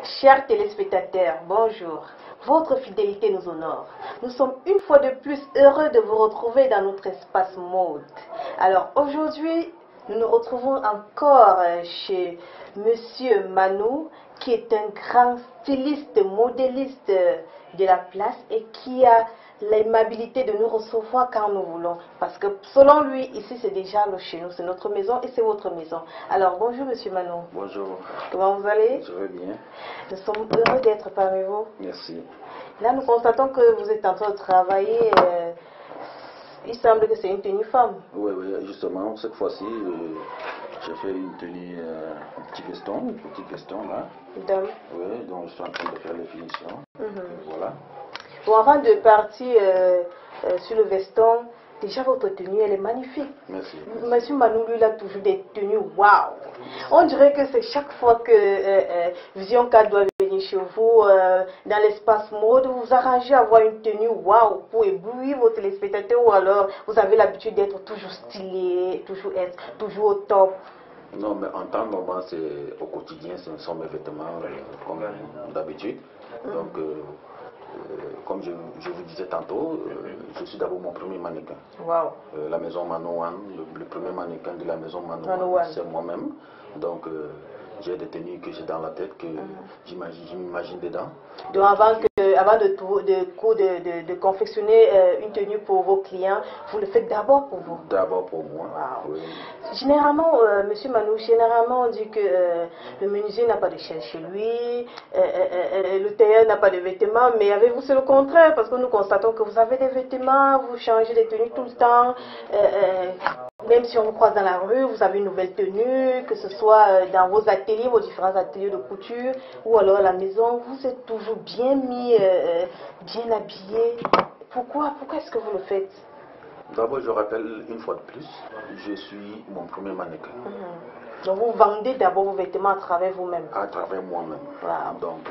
Chers téléspectateurs, bonjour. Votre fidélité nous honore. Nous sommes une fois de plus heureux de vous retrouver dans notre espace mode. Alors aujourd'hui, nous nous retrouvons encore chez Monsieur Manou, qui est un grand styliste, modéliste de la place et qui a l'aimabilité de nous recevoir quand nous voulons. Parce que selon lui, ici c'est déjà chez nous, c'est notre maison et c'est votre maison. Alors bonjour Monsieur Manou. Bonjour. Comment vous allez? Je vais bien. Nous sommes heureux d'être parmi vous. Merci. Là nous constatons que vous êtes en train de travailler. Il semble que c'est une tenue femme. Oui, justement, cette fois-ci, j'ai fait une tenue, un petit veston là. Dame. Oui, donc je suis en train de faire les finitions. Voilà. Bon, avant de partir sur le veston, déjà votre tenue, elle est magnifique. Merci. Monsieur Manou, lui, il a toujours des tenues waouh. On dirait que c'est chaque fois que Vision 4 doit venir chez vous, dans l'espace mode, vous arrangez à avoir une tenue waouh pour éblouir vos téléspectateurs, ou alors vous avez l'habitude d'être toujours stylé, toujours au top. Non, mais en temps normal, c'est au quotidien, ce sont mes vêtements comme d'habitude. Donc, comme je vous disais tantôt, je suis d'abord mon premier mannequin. Wow. La maison Manouane, le premier mannequin de la maison Manouane, c'est moi-même. Donc, j'ai des tenues que j'ai dans la tête, que j'imagine dedans. Donc, avant de confectionner une tenue pour vos clients, vous le faites d'abord pour vous? D'abord pour moi. Wow. Oui. Généralement, Monsieur Manou, on dit que le menuisier n'a pas de chaîne chez lui, le tailleur n'a pas de vêtements, mais avec vous c'est le contraire, parce que nous constatons que vous avez des vêtements, vous changez de tenue tout le temps. Même si on vous croise dans la rue, vous avez une nouvelle tenue, que ce soit dans vos ateliers, vos différents ateliers de couture, ou alors à la maison, vous êtes toujours bien mis, bien habillé. Pourquoi est-ce que vous le faites? D'abord, je rappelle une fois de plus, je suis mon premier mannequin. Donc vous vendez d'abord vos vêtements à travers vous-même? À travers moi-même. Wow. Donc,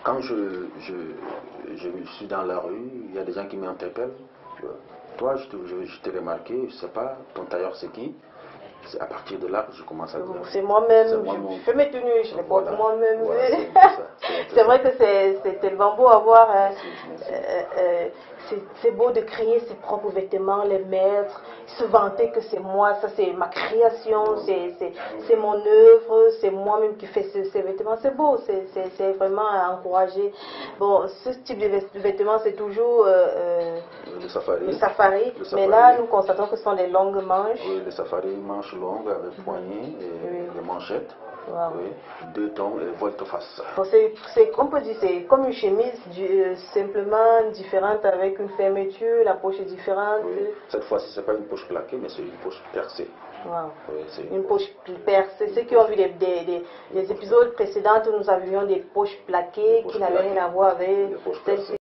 quand je suis dans la rue, il y a des gens qui m'interpellent. Toi, je t'ai remarqué, je ne sais pas, ton tailleur c'est qui? À partir de là, je commence à dire. C'est moi-même, je fais mes tenues, je les porte moi-même. Voilà, c'est vrai que c'est tellement beau à voir. C'est beau de créer ses propres vêtements, les mettre, se vanter que c'est moi, ça c'est ma création, c'est mon œuvre, c'est moi-même qui fais ces vêtements. C'est beau, c'est vraiment à encourager. Bon, ce type de vêtements, c'est toujours le safari. Mais là, nous constatons que ce sont les longues manches. Oui, le safari, manches longues avec poignées et les manchettes. Wow. Oui, 2 tons et volte-face. Bon, on peut dire c'est comme une chemise simplement différente avec une fermeture, la poche est différente. Oui. Cette fois-ci, ce n'est pas une poche plaquée, mais c'est une poche percée. Wow. Oui, une poche percée. Ceux qui ont vu des épisodes précédents où nous avions des poches plaquées qui n'avaient rien à voir avec celle-ci.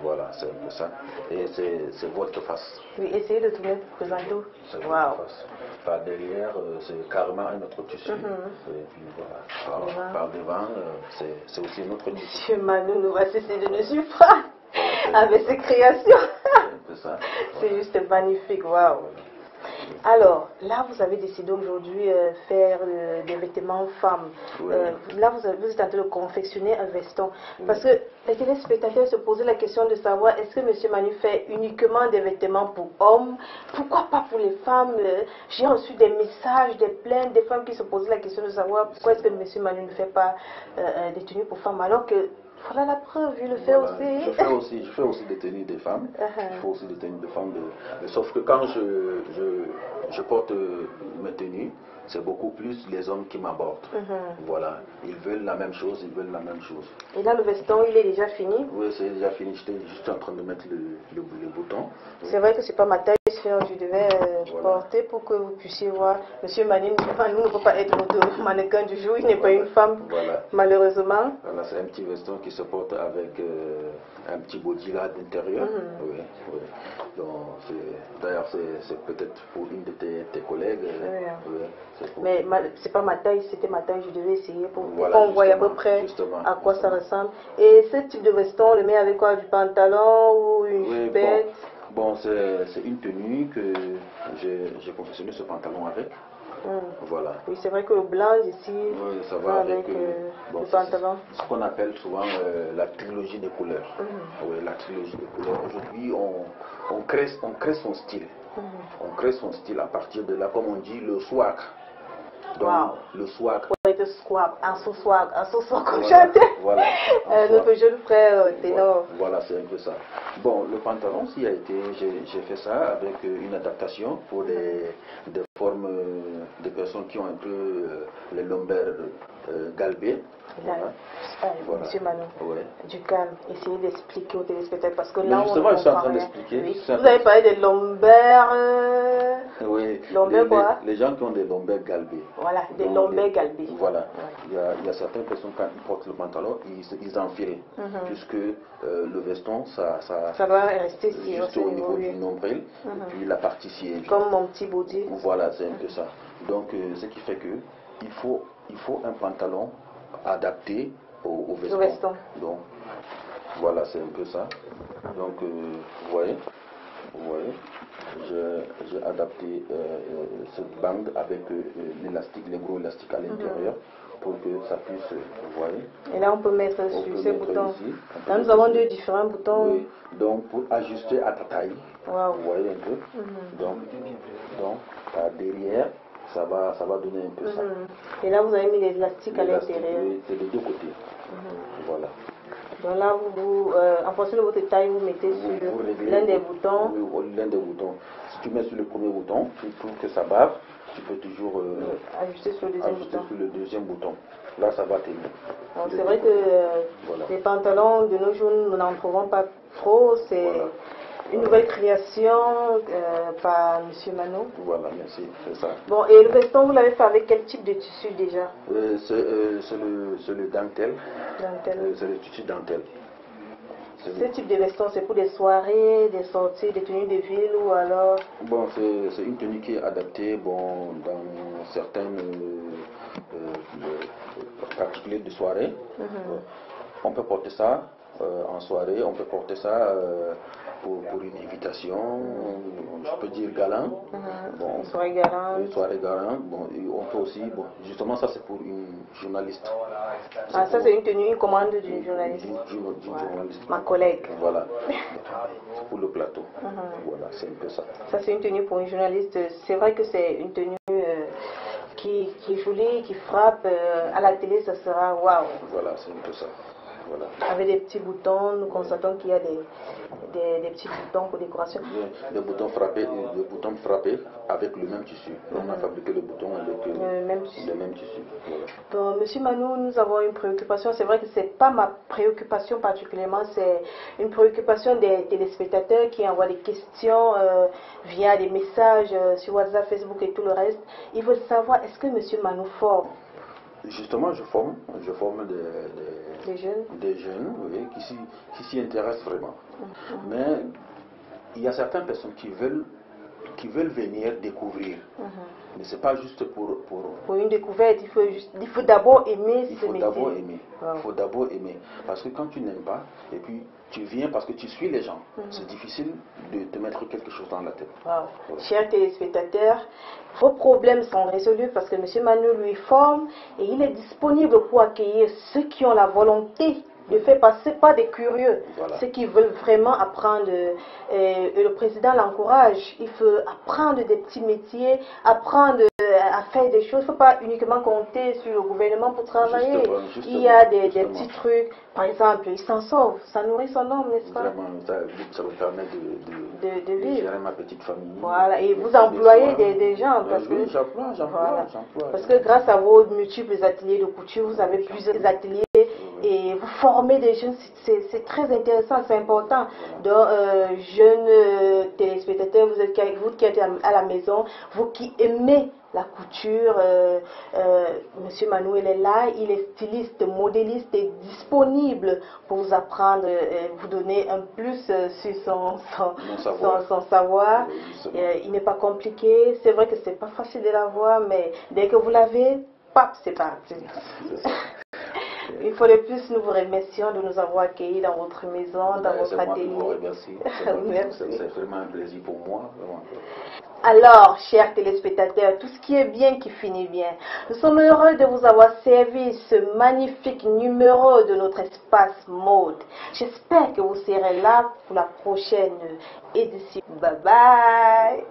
Voilà, c'est un peu ça. Et c'est volte-face. Oui, essayez de tourner pour présenter. Wow. Par derrière, c'est carrément un autre tissu. Et puis voilà. Par devant, c'est aussi un autre tissu. Monsieur Manou ne va cesser de nous surprendre avec ses créations. C'est ça. C'est juste magnifique, waouh. Alors, là, vous avez décidé aujourd'hui faire des vêtements femmes. Oui. Là, vous êtes en train de confectionner un veston. Parce que les téléspectateurs se posaient la question de savoir est-ce que M. Manu fait uniquement des vêtements pour hommes? Pourquoi pas pour les femmes? J'ai reçu des messages, des plaintes, des femmes qui se posaient la question de savoir pourquoi est-ce que M. Manu ne fait pas des tenues pour femmes, alors que voilà la preuve, il le fait aussi. Je fais aussi des tenues des femmes. Je fais aussi des tenues de femmes. Sauf que quand je porte mes tenues, c'est beaucoup plus les hommes qui m'abordent. Voilà. Ils veulent la même chose, Et là, le veston, il est déjà fini? Oui, c'est déjà fini. J'étais juste en train de mettre le bouton. C'est vrai que c'est pas ma taille, je devais porter pour que vous puissiez voir. Monsieur Manu ne peut pas être notre mannequin du jour, il n'est pas une femme, malheureusement. Voilà, c'est un petit veston qui se porte avec un petit body là d'intérieur. Oui. D'ailleurs, c'est peut-être pour une de tes collègues. Mais c'est pas ma taille, c'était ma taille, je devais essayer pour qu'on voie à peu près à quoi ça ressemble. Et ce type de veston, on le met avec quoi? Du pantalon ou une jupette? Bon, c'est une tenue que j'ai confectionné ce pantalon avec. Voilà. Oui, c'est vrai que le blanc ici, oui, ça va avec le pantalon. Ce qu'on appelle souvent la trilogie des couleurs. Oui, la trilogie des couleurs. Aujourd'hui, on crée son style. On crée son style à partir de là, comme on dit, le swag. Donc, le swag. Le swag, un sous-swag, comme chantait. Voilà. Notre jeune frère ténor. Voilà, c'est un peu ça. Bon, le pantalon, j'ai fait ça avec une adaptation pour des formes de personnes qui ont un peu les lombaires galbées. Voilà. Monsieur Manou, du calme, essayez d'expliquer aux téléspectateurs parce que mais là, justement, on je suis en train d'expliquer. Oui. Vous avez parlé des lombaires. Oui, lombaires quoi? Les gens qui ont des lombaires galbés. Voilà, des lombaires galbés. Voilà. Il y a certaines personnes, quand ils portent le pantalon, ils enfilent. Puisque le veston, ça doit rester ici, juste au niveau du nombril, et puis la partie ci est comme mon petit body. Voilà, c'est un peu ça. Donc, ce qui fait que il faut un pantalon adapté au veston. Donc, voilà, c'est un peu ça. Donc, vous voyez, j'ai adapté cette bande avec l'élastique, les gros élastiques à l'intérieur pour que ça puisse, vous voyez. Et là, on peut mettre sur ces boutons. Ici, là, nous avons deux différents boutons. Oui, donc pour ajuster à ta taille, vous voyez un peu. Donc derrière, ça va donner un peu ça. Et là, vous avez mis l'élastique à l'intérieur. Oui, c'est de deux côtés. Voilà. Donc là, en fonction de votre taille, vous mettez sur l'un des boutons. Oui, l'un des boutons. Si tu mets sur le premier bouton, tu trouves que ça bave, tu peux toujours ajuster sur le deuxième bouton. Là, ça va tenir. C'est vrai que les pantalons de nos jours, nous n'en trouvons pas trop. C'est une nouvelle création par M. Manou. Voilà, merci, c'est ça. Bon, et le veston, vous l'avez fait avec quel type de tissu déjà? C'est le dentelle. C'est le tissu dentelle. Ce type de veston, c'est pour des soirées, des sorties, des tenues de ville ou alors? Bon, c'est une tenue qui est adaptée dans certaines particuliers de soirée. On peut porter ça en soirée, on peut porter ça pour une invitation, je peux dire galant. Une soirée galant. Une soirée galant. Bon, on peut aussi, justement ça c'est pour une journaliste. Ça c'est une tenue, une commande d'une journaliste. D'une journaliste. Ma collègue. Voilà. C'est pour le plateau. Voilà, c'est un peu ça. Ça c'est une tenue pour une journaliste. C'est vrai que c'est une tenue qui est jolie, qui frappe. À la télé, ça sera waouh. Voilà, c'est un peu ça. Voilà. Avec des petits boutons, nous constatons qu'il y a des petits boutons pour décoration. Des boutons frappés avec le même tissu. On a fabriqué le bouton avec le même tissu. Voilà. Bon, Monsieur Manou, nous avons une préoccupation. C'est vrai que ce n'est pas ma préoccupation particulièrement, c'est une préoccupation des téléspectateurs qui envoient des questions via des messages sur WhatsApp, Facebook et tout le reste. Ils veulent savoir, est-ce que Monsieur Manou forme? Justement, je forme des jeunes oui, qui s'y intéressent vraiment. Mais il y a certaines personnes qui veulent venir découvrir. Mais ce n'est pas juste pour une découverte, il faut d'abord aimer ce métier. Il faut d'abord aimer. Parce que quand tu n'aimes pas, et puis tu viens parce que tu suis les gens, c'est difficile de te mettre quelque chose dans la tête. Voilà. Chers téléspectateurs, vos problèmes sont résolus parce que M. Manou lui forme et il est disponible pour accueillir ceux qui ont la volonté de faire passer par des curieux, ceux qui veulent vraiment apprendre. Et le président l'encourage. Il faut apprendre des petits métiers, apprendre à faire des choses. Il ne faut pas uniquement compter sur le gouvernement pour travailler. Il y a des petits trucs. Par exemple, il s'en sauve, ça nourrit son homme, n'est-ce pas? Vraiment, ça me permet de vivre. Gérer ma petite famille. Voilà, et vous employez des gens. Parce oui, que, j'emploie. Parce que grâce à vos multiples ateliers de couture, vous avez plusieurs ateliers. Et vous formez des jeunes, c'est très intéressant, c'est important. Donc, jeunes téléspectateurs, vous qui êtes à la maison, vous qui aimez la couture, Monsieur Manou, il est là, il est styliste, modéliste et disponible pour vous apprendre, vous donner un plus sur son savoir. Il n'est pas compliqué, c'est vrai que c'est pas facile de l'avoir, mais dès que vous l'avez, pap, c'est parti. Une fois de plus, nous vous remercions de nous avoir accueillis dans votre maison, dans votre atelier. Merci. C'est vraiment un plaisir pour moi. Vraiment. Alors, chers téléspectateurs, tout ce qui est bien qui finit bien. Nous sommes heureux de vous avoir servi ce magnifique numéro de notre espace mode. J'espère que vous serez là pour la prochaine édition. Bye bye.